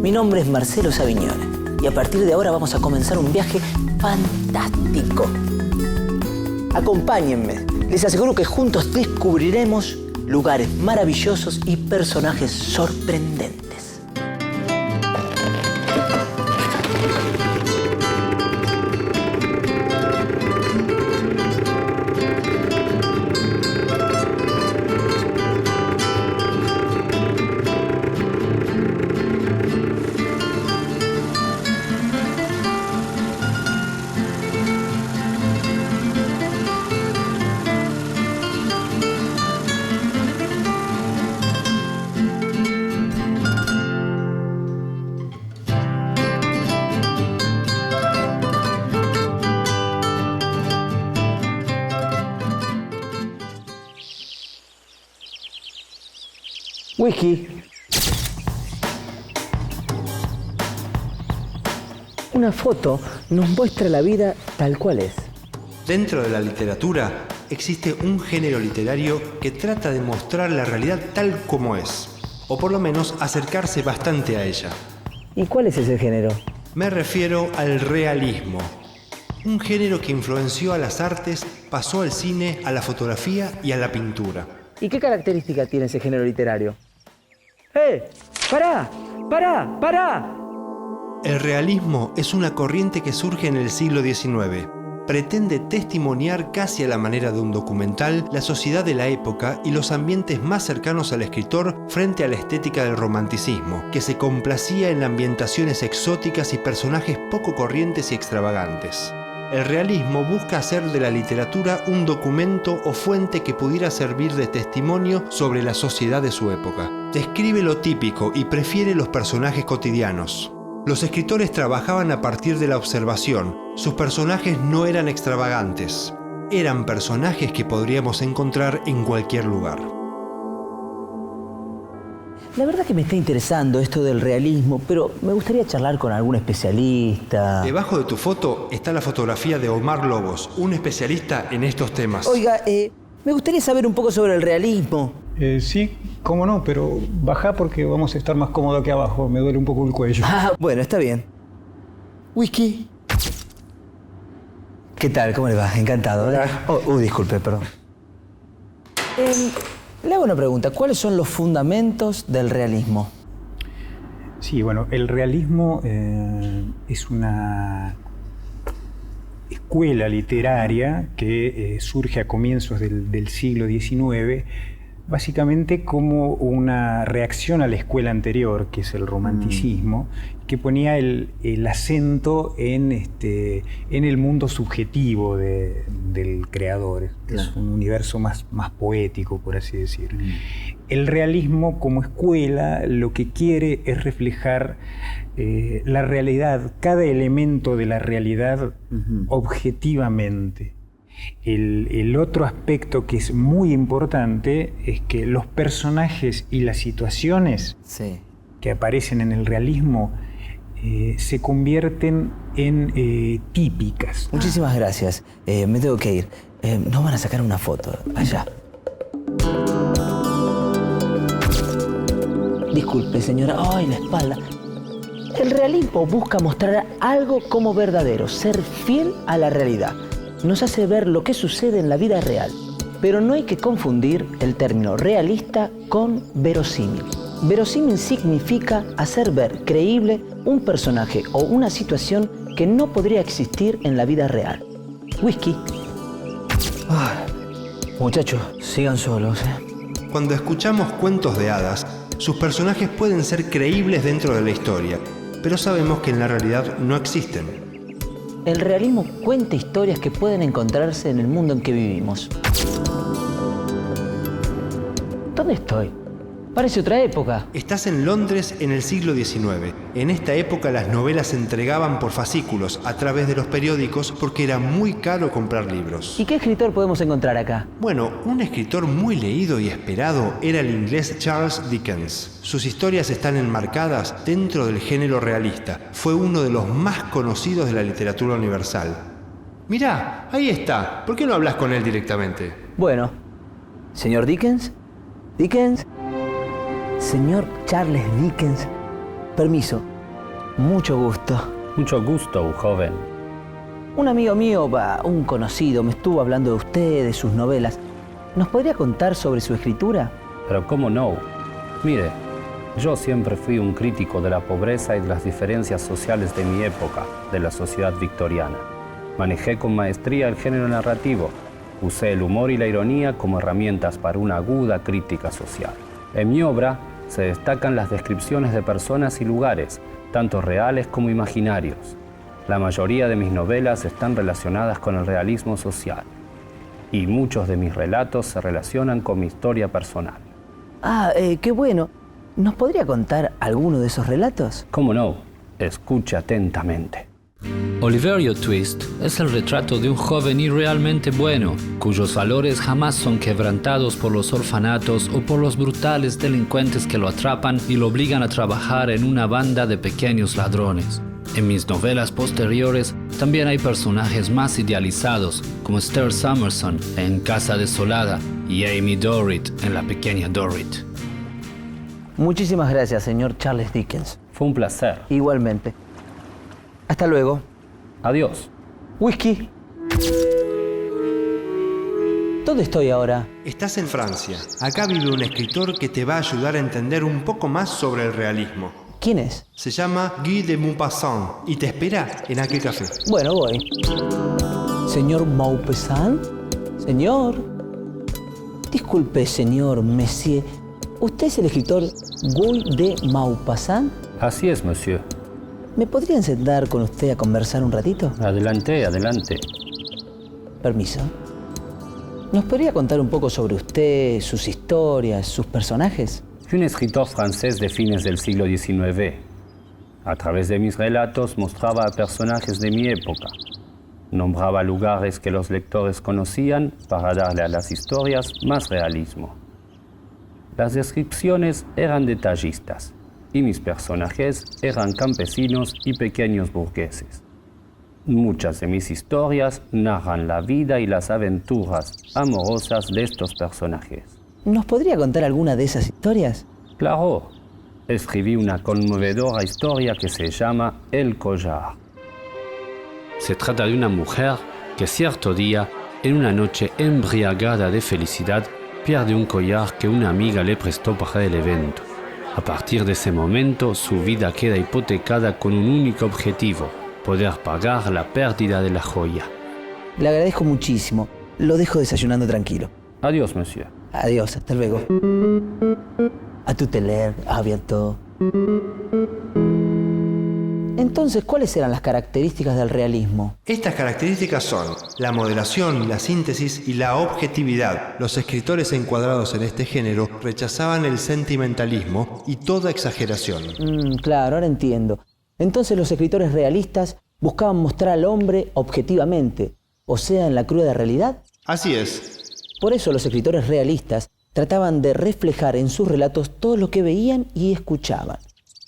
Mi nombre es Marcelo Savignone y a partir de ahora vamos a comenzar un viaje fantástico. Acompáñenme. Les aseguro que juntos descubriremos lugares maravillosos y personajes sorprendentes. Whisky. Una foto nos muestra la vida tal cual es. Dentro de la literatura existe un género literario que trata de mostrar la realidad tal como es, o por lo menos acercarse bastante a ella. ¿Y cuál es ese género? Me refiero al realismo. Un género que influenció a las artes, pasó al cine, a la fotografía y a la pintura. ¿Y qué característica tiene ese género literario? ¡Eh! ¡Pará! ¡Pará! ¡Pará! El realismo es una corriente que surge en el siglo XIX. Pretende testimoniar casi a la manera de un documental la sociedad de la época y los ambientes más cercanos al escritor frente a la estética del romanticismo, que se complacía en ambientaciones exóticas y personajes poco corrientes y extravagantes. El realismo busca hacer de la literatura un documento o fuente que pudiera servir de testimonio sobre la sociedad de su época. Describe lo típico y prefiere los personajes cotidianos. Los escritores trabajaban a partir de la observación. Sus personajes no eran extravagantes. Eran personajes que podríamos encontrar en cualquier lugar. La verdad que me está interesando esto del realismo, pero me gustaría charlar con algún especialista. Debajo de tu foto está la fotografía de Omar Lobos, un especialista en estos temas. Oiga, me gustaría saber un poco sobre el realismo. Sí, cómo no, pero bajá porque vamos a estar más cómodos aquí abajo. Me duele un poco el cuello. Ah, bueno, está bien. Whisky. ¿Qué tal? ¿Cómo le va? Encantado. Disculpe, perdón. Le hago una pregunta. ¿Cuáles son los fundamentos del realismo? Sí, bueno, el realismo es una escuela literaria que surge a comienzos del siglo XIX, básicamente como una reacción a la escuela anterior, que es el romanticismo, que ponía el acento en el mundo subjetivo del creador. Claro. Es un universo más poético, por así decirlo. El realismo como escuela lo que quiere es reflejar la realidad, cada elemento de la realidad objetivamente. El otro aspecto que es muy importante es que los personajes y las situaciones que aparecen en el realismo se convierten en típicas. Muchísimas gracias. Me tengo que ir. Nos van a sacar una foto. Allá. Disculpe, señora. Ay, la espalda. El realismo busca mostrar algo como verdadero, ser fiel a la realidad. Nos hace ver lo que sucede en la vida real. Pero no hay que confundir el término realista con verosímil. Verosímil significa hacer ver creíble un personaje o una situación que no podría existir en la vida real. Whisky. Muchachos, sigan solos. Cuando escuchamos cuentos de hadas, sus personajes pueden ser creíbles dentro de la historia, pero sabemos que en la realidad no existen. El realismo cuenta historias que pueden encontrarse en el mundo en que vivimos. ¿Dónde estoy? Parece otra época. Estás en Londres en el siglo XIX. En esta época las novelas se entregaban por fascículos a través de los periódicos porque era muy caro comprar libros. ¿Y qué escritor podemos encontrar acá? Bueno, un escritor muy leído y esperado era el inglés Charles Dickens. Sus historias están enmarcadas dentro del género realista. Fue uno de los más conocidos de la literatura universal. Mirá, ahí está. ¿Por qué no hablas con él directamente? Bueno, señor Dickens. Señor Charles Dickens, permiso, Mucho gusto. Mucho gusto, joven. Un amigo mío, un conocido, me estuvo hablando de usted, de sus novelas. ¿Nos podría contar sobre su escritura? Pero cómo no. Mire, yo siempre fui un crítico de la pobreza y de las diferencias sociales de mi época, de la sociedad victoriana. Manejé con maestría el género narrativo. Usé el humor y la ironía como herramientas para una aguda crítica social. En mi obra se destacan las descripciones de personas y lugares, tanto reales como imaginarios. La mayoría de mis novelas están relacionadas con el realismo social. Y muchos de mis relatos se relacionan con mi historia personal. Qué bueno. ¿Nos podría contar alguno de esos relatos? ¿Cómo no? Escuche atentamente. Oliverio Twist es el retrato de un joven irrealmente bueno, cuyos valores jamás son quebrantados por los orfanatos o por los brutales delincuentes que lo atrapan y lo obligan a trabajar en una banda de pequeños ladrones. En mis novelas posteriores también hay personajes más idealizados, como Esther Summerson en Casa Desolada y Amy Dorrit en La Pequeña Dorrit. Muchísimas gracias, señor Charles Dickens. Fue un placer. Igualmente. Hasta luego. Adiós. Whisky. ¿Dónde estoy ahora? Estás en Francia. Acá vive un escritor que te va a ayudar a entender un poco más sobre el realismo. ¿Quién es? Se llama Guy de Maupassant y te espera en aquel café. Bueno, voy. ¿Señor Maupassant? Señor. Disculpe, señor Messier. ¿Usted es el escritor Guy de Maupassant? Así es, monsieur. ¿Me podrían sentar con usted a conversar un ratito? Adelante, adelante. Permiso. ¿Nos podría contar un poco sobre usted, sus historias, sus personajes? Fui un escritor francés de fines del siglo XIX. A través de mis relatos mostraba a personajes de mi época. Nombraba lugares que los lectores conocían para darle a las historias más realismo. Las descripciones eran detallistas y mis personajes eran campesinos y pequeños burgueses. Muchas de mis historias narran la vida y las aventuras amorosas de estos personajes. ¿Nos podría contar alguna de esas historias? Claro, escribí una conmovedora historia que se llama El Collar. Se trata de una mujer que cierto día, en una noche embriagada de felicidad, pierde un collar que una amiga le prestó para el evento. A partir de ese momento, su vida queda hipotecada con un único objetivo: poder pagar la pérdida de la joya. Le agradezco muchísimo. Lo dejo desayunando tranquilo. Adiós, monsieur. Adiós, hasta luego. A tout à l'heure, à bientôt. Entonces, ¿cuáles eran las características del realismo? Estas características son la moderación, la síntesis y la objetividad. Los escritores encuadrados en este género rechazaban el sentimentalismo y toda exageración. Claro, ahora entiendo. Entonces los escritores realistas buscaban mostrar al hombre objetivamente, o sea, en la cruda realidad. Así es. Por eso los escritores realistas trataban de reflejar en sus relatos todo lo que veían y escuchaban.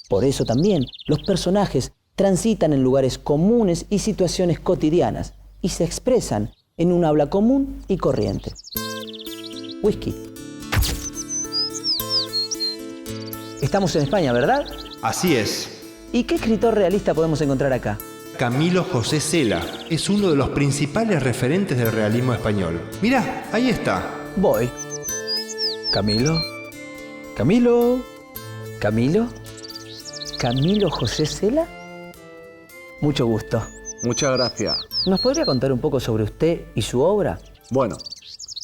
Por eso también los personajes transitan en lugares comunes y situaciones cotidianas y se expresan en un habla común y corriente. Whisky. Estamos en España, ¿verdad? Así es. ¿Y qué escritor realista podemos encontrar acá? Camilo José Cela es uno de los principales referentes del realismo español. Mirá, ahí está. Voy. Camilo. Camilo. Camilo. Camilo José Cela. Mucho gusto. Muchas gracias. ¿Nos podría contar un poco sobre usted y su obra? Bueno,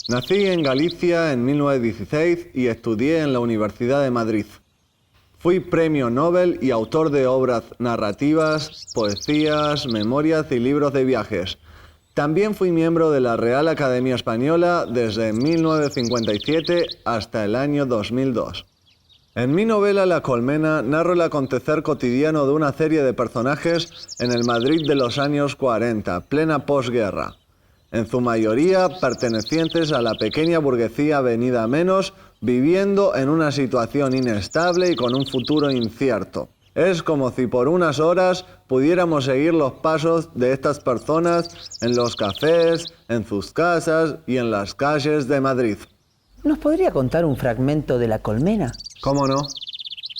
nací en Galicia en 1916 y estudié en la Universidad de Madrid. Fui premio Nobel y autor de obras narrativas, poesías, memorias y libros de viajes. También fui miembro de la Real Academia Española desde 1957 hasta el año 2002. En mi novela La Colmena narro el acontecer cotidiano de una serie de personajes en el Madrid de los años 40, plena posguerra. En su mayoría pertenecientes a la pequeña burguesía venida a menos, viviendo en una situación inestable y con un futuro incierto. Es como si por unas horas pudiéramos seguir los pasos de estas personas en los cafés, en sus casas y en las calles de Madrid. ¿Nos podría contar un fragmento de La Colmena? ¿Cómo no?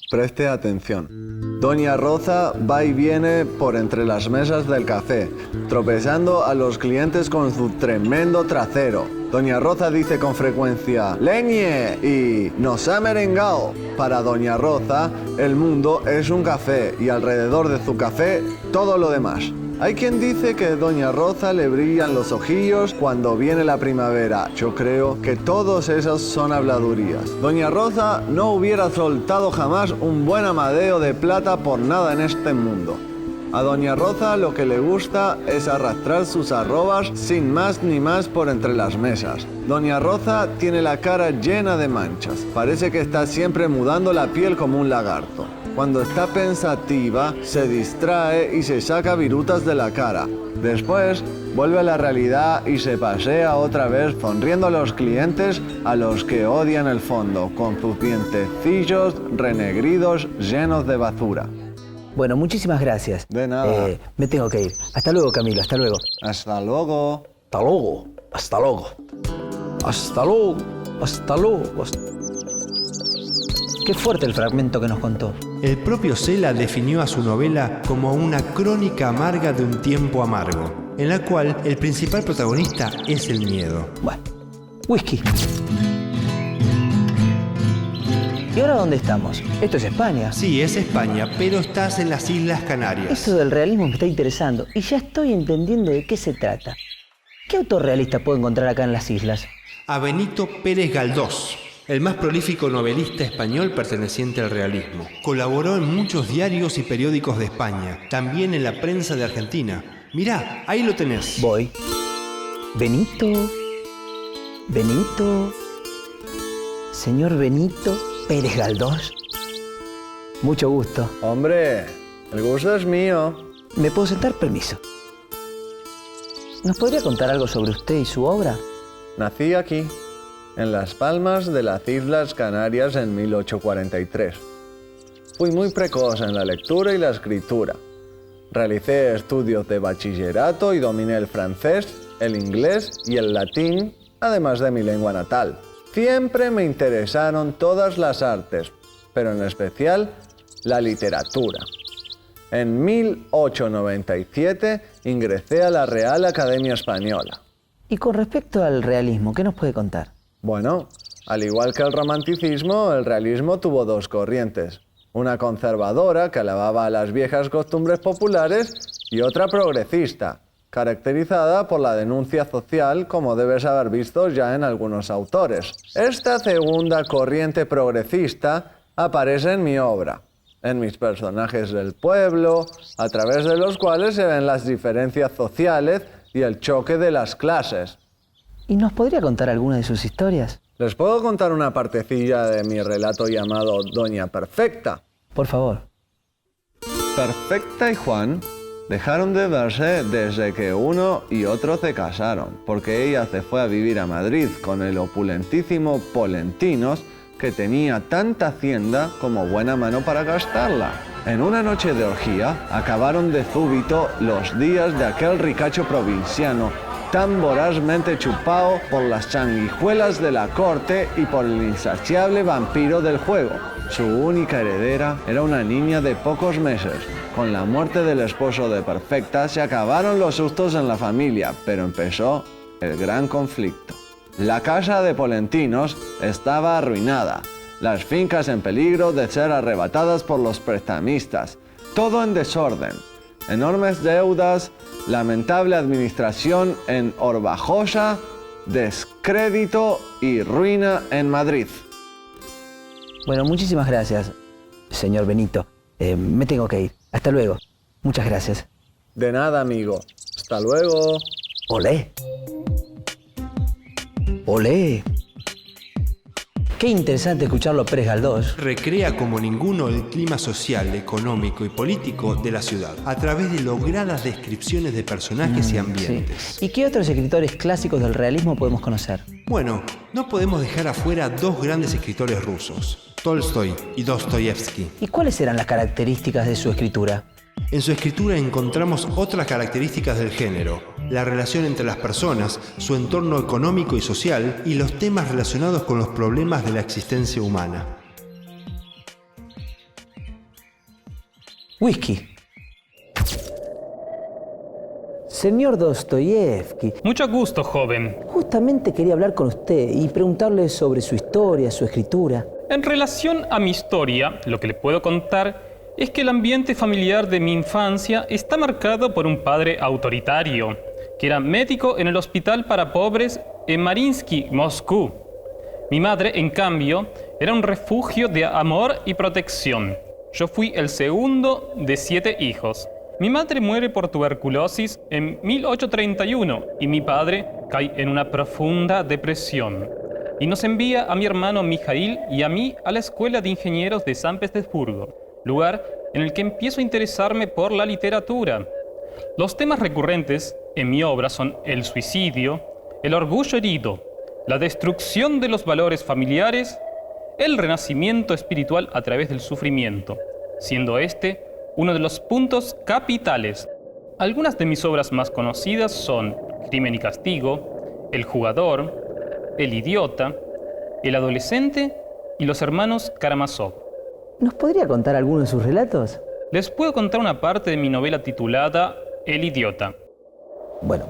Preste atención. Doña Roza va y viene por entre las mesas del café, tropezando a los clientes con su tremendo trasero. Doña Roza dice con frecuencia, ¡leñe! Y nos ha merengao. Para Doña Roza, el mundo es un café y alrededor de su café, todo lo demás. Hay quien dice que a Doña Roza le brillan los ojillos cuando viene la primavera. Yo creo que todos esos son habladurías. Doña Roza no hubiera soltado jamás un buen amadeo de plata por nada en este mundo. A Doña Roza lo que le gusta es arrastrar sus arrobas sin más ni más por entre las mesas. Doña Roza tiene la cara llena de manchas. Parece que está siempre mudando la piel como un lagarto. Cuando está pensativa, se distrae y se saca virutas de la cara. Después, vuelve a la realidad y se pasea otra vez sonriendo a los clientes a los que odian el fondo, con sus dientecillos renegridos llenos de basura. Bueno, muchísimas gracias. De nada. Me tengo que ir. Hasta luego, Camilo. Hasta luego. Hasta luego. Hasta luego. Hasta luego. Hasta luego. Hasta luego. Qué fuerte el fragmento que nos contó. El propio Cela definió a su novela como una crónica amarga de un tiempo amargo, en la cual el principal protagonista es el miedo. Bueno, whisky. ¿Y ahora dónde estamos? Esto es España. Sí, es España, pero estás en las Islas Canarias. Esto del realismo me está interesando y ya estoy entendiendo de qué se trata. ¿Qué autor realista puedo encontrar acá en las islas? A Benito Pérez Galdós, el más prolífico novelista español perteneciente al realismo. Colaboró en muchos diarios y periódicos de España, también en la prensa de Argentina. Mirá, ahí lo tenés. Voy. Benito. Señor Benito Pérez Galdós. Mucho gusto. Hombre, el gusto es mío. ¿Me puedo sentar? Permiso. ¿Nos podría contar algo sobre usted y su obra? Nací aquí, en Las Palmas de las Islas Canarias en 1843. Fui muy precoz en la lectura y la escritura. Realicé estudios de bachillerato y dominé el francés, el inglés y el latín, además de mi lengua natal. Siempre me interesaron todas las artes, pero en especial la literatura. En 1897 ingresé a la Real Academia Española. Y con respecto al realismo, ¿qué nos puede contar? Bueno, al igual que el romanticismo, el realismo tuvo dos corrientes. Una conservadora, que alababa a las viejas costumbres populares, y otra progresista, caracterizada por la denuncia social, como debes haber visto ya en algunos autores. Esta segunda corriente progresista aparece en mi obra, en mis personajes del pueblo, a través de los cuales se ven las diferencias sociales y el choque de las clases. ¿Y nos podría contar alguna de sus historias? Les puedo contar una partecilla de mi relato llamado Doña Perfecta. Por favor. Perfecta y Juan dejaron de verse desde que uno y otro se casaron, porque ella se fue a vivir a Madrid con el opulentísimo Polentinos, que tenía tanta hacienda como buena mano para gastarla. En una noche de orgía acabaron de súbito los días de aquel ricacho provinciano, tan vorazmente chupado por las sanguijuelas de la corte y por el insaciable vampiro del juego. Su única heredera era una niña de pocos meses. Con la muerte del esposo de Perfecta se acabaron los sustos en la familia, pero empezó el gran conflicto. La casa de Polentinos estaba arruinada, las fincas en peligro de ser arrebatadas por los prestamistas, todo en desorden, enormes deudas, lamentable administración en Orbajosa, descrédito y ruina en Madrid. Bueno, muchísimas gracias, señor Benito. Me tengo que ir. Hasta luego. Muchas gracias. De nada, amigo. Hasta luego. Olé. Olé. Qué interesante escucharlo Pérez Galdós. Recrea como ninguno el clima social, económico y político de la ciudad, a través de logradas descripciones de personajes y ambientes. Sí. ¿Y qué otros escritores clásicos del realismo podemos conocer? Bueno, no podemos dejar afuera dos grandes escritores rusos, Tolstoy y Dostoyevsky. ¿Y cuáles eran las características de su escritura? En su escritura encontramos otras características del género, la relación entre las personas, su entorno económico y social y los temas relacionados con los problemas de la existencia humana. Whisky. Señor Dostoyevsky, Mucho gusto, joven. justamente quería hablar con usted y preguntarle sobre su historia, su escritura. En relación a mi historia, lo que le puedo contar es que el ambiente familiar de mi infancia está marcado por un padre autoritario, que era médico en el hospital para pobres en Mariinsky, Moscú. Mi madre, en cambio, era un refugio de amor y protección. Yo fui el segundo de 7 hijos. Mi madre muere por tuberculosis en 1831 y mi padre cae en una profunda depresión. Y nos envía a mi hermano Mijail y a mí a la Escuela de Ingenieros de San Petersburgo, lugar en el que empiezo a interesarme por la literatura. Los temas recurrentes en mi obra son el suicidio, el orgullo herido, la destrucción de los valores familiares, el renacimiento espiritual a través del sufrimiento, siendo este uno de los puntos capitales. Algunas de mis obras más conocidas son Crimen y Castigo, El Jugador, El Idiota, El Adolescente y Los Hermanos Karamazov. ¿Nos podría contar alguno de sus relatos? Les puedo contar una parte de mi novela titulada El Idiota. Bueno,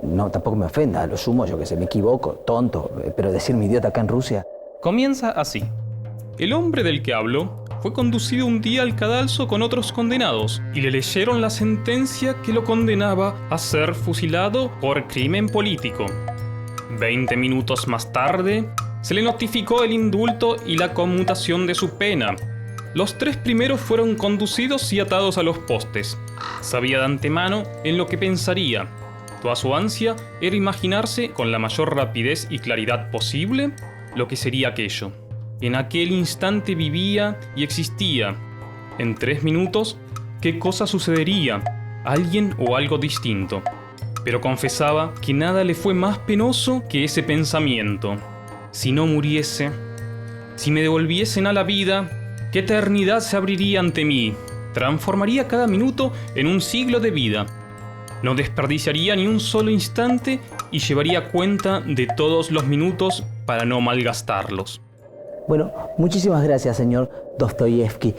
no, tampoco me ofenda, a lo sumo yo que sé, me equivoco, tonto, pero decirme idiota acá en Rusia. Comienza así. El hombre del que hablo fue conducido un día al cadalso con otros condenados y le leyeron la sentencia que lo condenaba a ser fusilado por crimen político. 20 minutos más tarde, se le notificó el indulto y la conmutación de su pena. Los 3 primeros fueron conducidos y atados a los postes. Sabía de antemano en lo que pensaría. Toda su ansia era imaginarse con la mayor rapidez y claridad posible lo que sería aquello. En aquel instante vivía y existía. En 3 minutos, ¿qué cosa sucedería? Alguien o algo distinto. Pero confesaba que nada le fue más penoso que ese pensamiento. Si no muriese, si me devolviesen a la vida, ¿qué eternidad se abriría ante mí? Transformaría cada minuto en un siglo de vida. No desperdiciaría ni un solo instante y llevaría cuenta de todos los minutos para no malgastarlos. Bueno, muchísimas gracias, señor Dostoyevsky.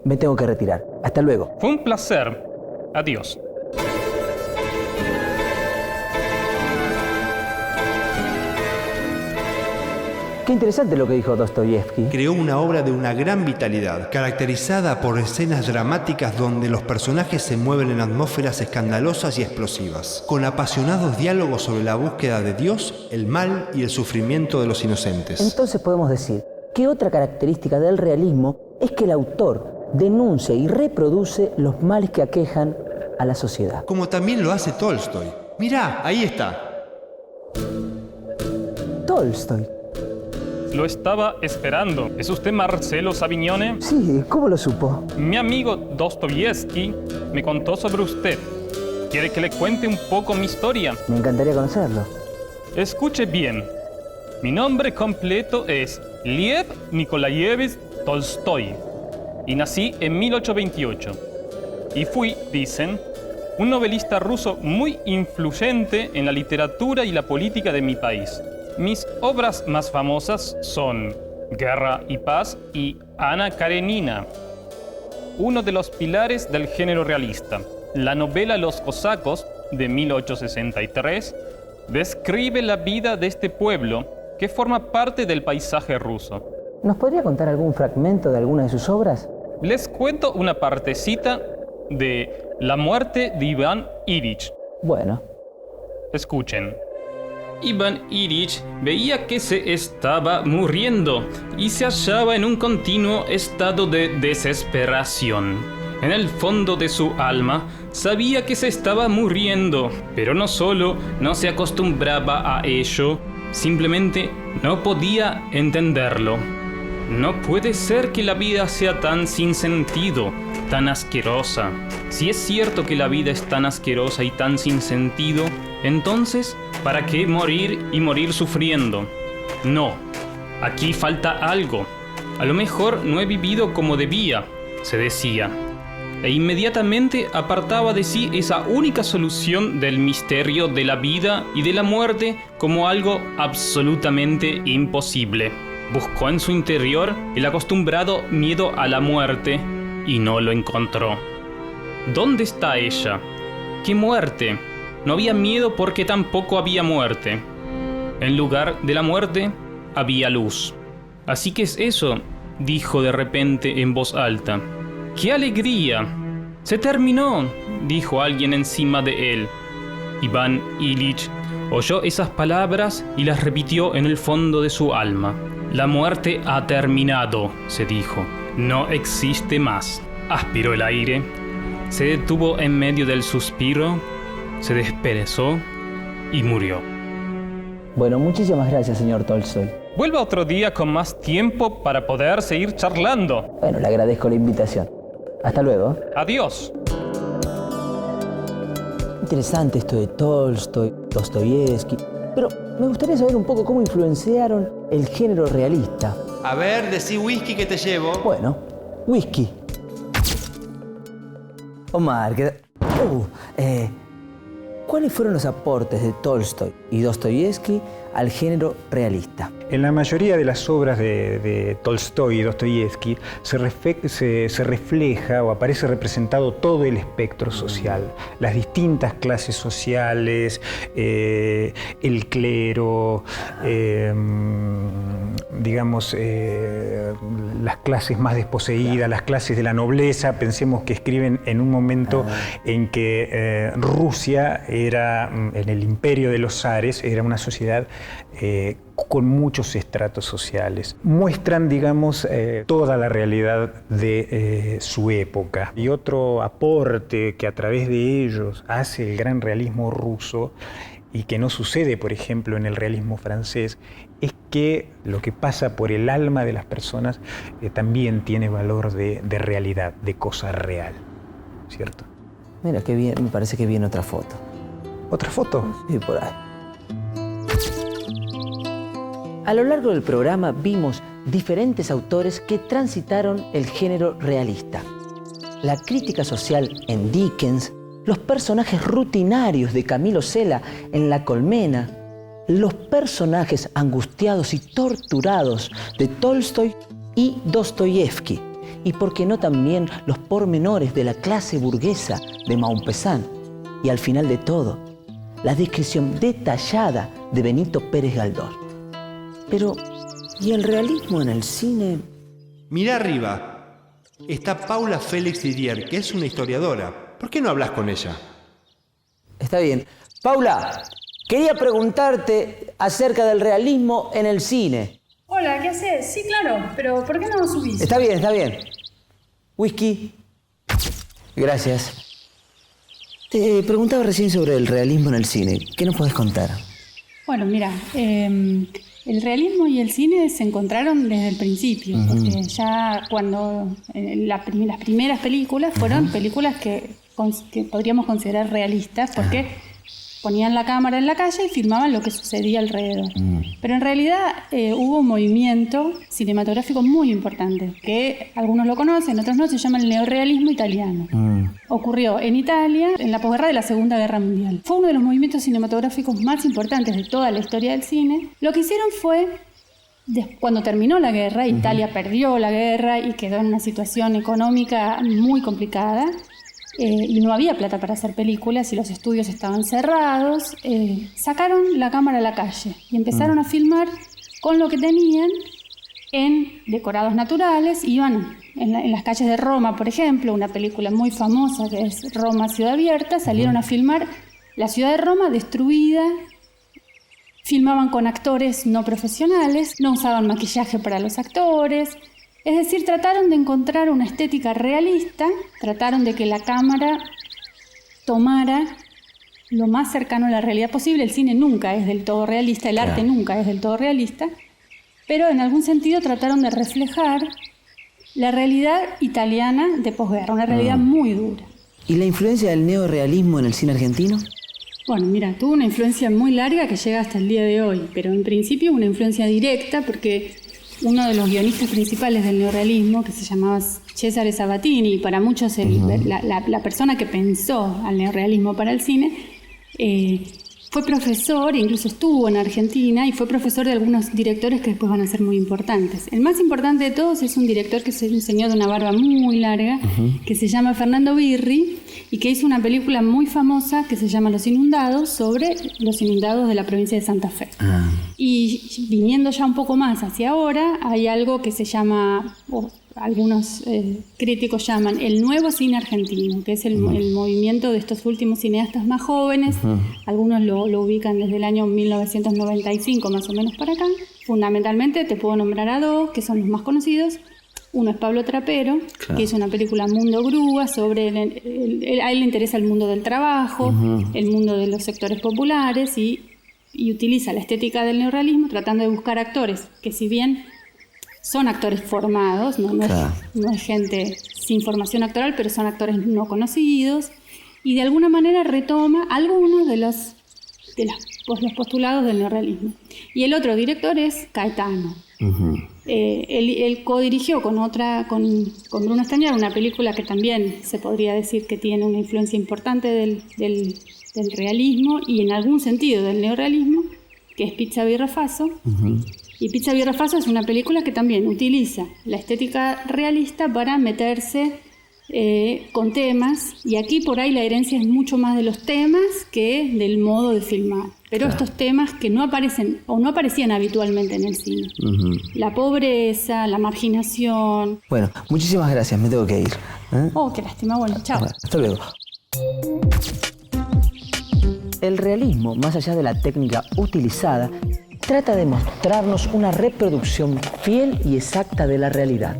Me tengo que retirar. Hasta luego. Fue un placer. Adiós. Qué interesante lo que dijo Dostoyevsky. Creó una obra de una gran vitalidad, caracterizada por escenas dramáticas donde los personajes se mueven en atmósferas escandalosas y explosivas, con apasionados diálogos sobre la búsqueda de Dios, el mal y el sufrimiento de los inocentes. Entonces podemos decir que otra característica del realismo es que el autor denuncia y reproduce los males que aquejan a la sociedad. Como también lo hace Tolstoy. Mirá, ahí está. Tolstoy. Lo estaba esperando. ¿Es usted Marcelo Savignone? Sí, ¿cómo lo supo? Mi amigo Dostoyevsky me contó sobre usted. ¿Quiere que le cuente un poco mi historia? Me encantaría conocerlo. Escuche bien. Mi nombre completo es Lev Nikolayevich Tolstoy y nací en 1828. Y fui, dicen, un novelista ruso muy influyente en la literatura y la política de mi país. Mis obras más famosas son Guerra y Paz y Ana Karenina, uno de los pilares del género realista. La novela Los Cosacos, de 1863, describe la vida de este pueblo que forma parte del paisaje ruso. ¿Nos podría contar algún fragmento de alguna de sus obras? Les cuento una partecita de La muerte de Iván Ilich. Bueno. Escuchen. Iván Ilich veía que se estaba muriendo y se hallaba en un continuo estado de desesperación. En el fondo de su alma sabía que se estaba muriendo, pero no solo no se acostumbraba a ello, simplemente no podía entenderlo. No puede ser que la vida sea tan sin sentido, tan asquerosa. Si es cierto que la vida es tan asquerosa y tan sin sentido, entonces, ¿para qué morir y morir sufriendo? No, aquí falta algo. A lo mejor no he vivido como debía, se decía. E inmediatamente apartaba de sí esa única solución del misterio de la vida y de la muerte como algo absolutamente imposible. Buscó en su interior el acostumbrado miedo a la muerte y no lo encontró. ¿Dónde está ella? ¿Qué muerte? No había miedo porque tampoco había muerte. En lugar de la muerte, había luz. Así que es eso, dijo de repente en voz alta. ¡Qué alegría! ¡Se terminó!, dijo alguien encima de él. Iván Ilich oyó esas palabras y las repitió en el fondo de su alma. La muerte ha terminado, se dijo. No existe más. Aspiró el aire, se detuvo en medio del suspiro, se desperezó y murió. Bueno, muchísimas gracias, señor Tolstoy. Vuelva otro día con más tiempo para poder seguir charlando. Bueno, le agradezco la invitación. Hasta luego. Adiós. Interesante esto de Tolstoy, Dostoyevsky, pero me gustaría saber un poco cómo influenciaron el género realista. A ver, decí whisky que te llevo. Bueno, whisky. Omar, ¿cuáles fueron los aportes de Tolstoy y Dostoyevsky al género realista? En la mayoría de las obras de Tolstoy y Dostoyevsky se refleja o aparece representado todo el espectro social, las distintas clases sociales, el clero, las clases más desposeídas, las clases de la nobleza. Pensemos que escriben en un momento en que Rusia era, en el imperio de los zares, era una sociedad con muchos estratos sociales. Muestran, toda la realidad de su época. Y otro aporte que a través de ellos hace el gran realismo ruso y que no sucede, por ejemplo, en el realismo francés, es que lo que pasa por el alma de las personas también tiene valor de realidad, de cosa real, ¿cierto? Mira, qué bien, me parece que viene otra foto. ¿Otra foto? Sí, por ahí. A lo largo del programa vimos diferentes autores que transitaron el género realista. La crítica social en Dickens, los personajes rutinarios de Camilo Cela en La Colmena, los personajes angustiados y torturados de Tolstoy y Dostoyevsky, y por qué no también los pormenores de la clase burguesa de Maupassant, y al final de todo, la descripción detallada de Benito Pérez Galdós. Pero, ¿y el realismo en el cine? Mirá arriba. Está Paula Félix Didier, que es una historiadora. ¿Por qué no hablas con ella? Está bien. Paula, quería preguntarte acerca del realismo en el cine. Hola, ¿qué haces? Sí, claro, pero ¿por qué no subís? Está bien, está bien. Whisky. Gracias. Te preguntaba recién sobre el realismo en el cine. ¿Qué nos podés contar? Bueno, mira, el realismo y el cine se encontraron desde el principio, porque ya cuando las primeras películas fueron películas que podríamos considerar realistas, porque ponían la cámara en la calle y filmaban lo que sucedía alrededor. Pero en realidad hubo un movimiento cinematográfico muy importante, que algunos lo conocen, otros no, se llama el neorrealismo italiano. Ocurrió en Italia en la posguerra de la Segunda Guerra Mundial. Fue uno de los movimientos cinematográficos más importantes de toda la historia del cine. Lo que hicieron fue, cuando terminó la guerra, Italia perdió la guerra y quedó en una situación económica muy complicada. Y no había plata para hacer películas y los estudios estaban cerrados, sacaron la cámara a la calle y empezaron a filmar con lo que tenían en decorados naturales. Iban en las calles de Roma, por ejemplo, una película muy famosa que es Roma, Ciudad Abierta, salieron a filmar la ciudad de Roma destruida. Filmaban con actores no profesionales, no usaban maquillaje para los actores. Es decir, trataron de encontrar una estética realista, trataron de que la cámara tomara lo más cercano a la realidad posible. El cine nunca es del todo realista, el arte nunca es del todo realista, pero en algún sentido trataron de reflejar la realidad italiana de posguerra, una realidad muy dura. ¿Y la influencia del neorrealismo en el cine argentino? Bueno, mira, tuvo una influencia muy larga que llega hasta el día de hoy, pero en principio una influencia directa porque uno de los guionistas principales del neorrealismo, que se llamaba Cesare Sabatini, y para muchos la persona que pensó al neorrealismo para el cine, Fue profesor, incluso estuvo en Argentina, y fue profesor de algunos directores que después van a ser muy importantes. El más importante de todos es un director que es un señor de una barba muy larga, que se llama Fernando Birri, y que hizo una película muy famosa que se llama Los Inundados, sobre los inundados de la provincia de Santa Fe. Y viniendo ya un poco más hacia ahora, hay algo que se llama, algunos críticos llaman el nuevo cine argentino, que es el movimiento de estos últimos cineastas más jóvenes. Algunos lo ubican desde el año 1995 más o menos para acá. Fundamentalmente te puedo nombrar a dos, que son los más conocidos. Uno es Pablo Trapero, que hizo una película Mundo Grúa, sobre a él le interesa el mundo del trabajo, el mundo de los sectores populares, y utiliza la estética del neorrealismo tratando de buscar actores que, si bien son actores formados, no es gente sin formación actoral, pero son actores no conocidos, y de alguna manera retoma algunos de los postulados del neorrealismo. Y el otro director es Caetano. Él codirigió con Bruno Estañaro una película que también se podría decir que tiene una influencia importante del realismo y en algún sentido del neorrealismo, que es Pizza Birra Faso. Y Pizza Birra Faso es una película que también utiliza la estética realista para meterse con temas, y aquí por ahí la herencia es mucho más de los temas que del modo de filmar. Pero estos temas que no aparecen o no aparecían habitualmente en el cine. La pobreza, la marginación. Bueno, muchísimas gracias, me tengo que ir. Oh, qué lástima. Bueno, chao. Hasta luego. El realismo, más allá de la técnica utilizada, trata de mostrarnos una reproducción fiel y exacta de la realidad.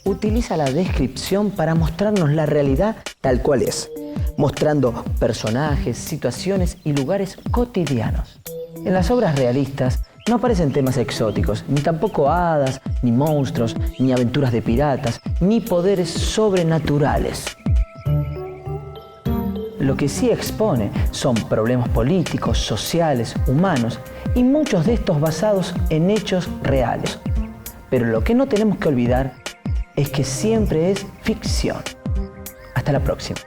Utiliza la descripción para mostrarnos la realidad tal cual es, mostrando personajes, situaciones y lugares cotidianos. En las obras realistas no aparecen temas exóticos, ni tampoco hadas, ni monstruos, ni aventuras de piratas, ni poderes sobrenaturales. Lo que sí expone son problemas políticos, sociales, humanos, y muchos de estos basados en hechos reales. Pero lo que no tenemos que olvidar es que siempre es ficción. Hasta la próxima.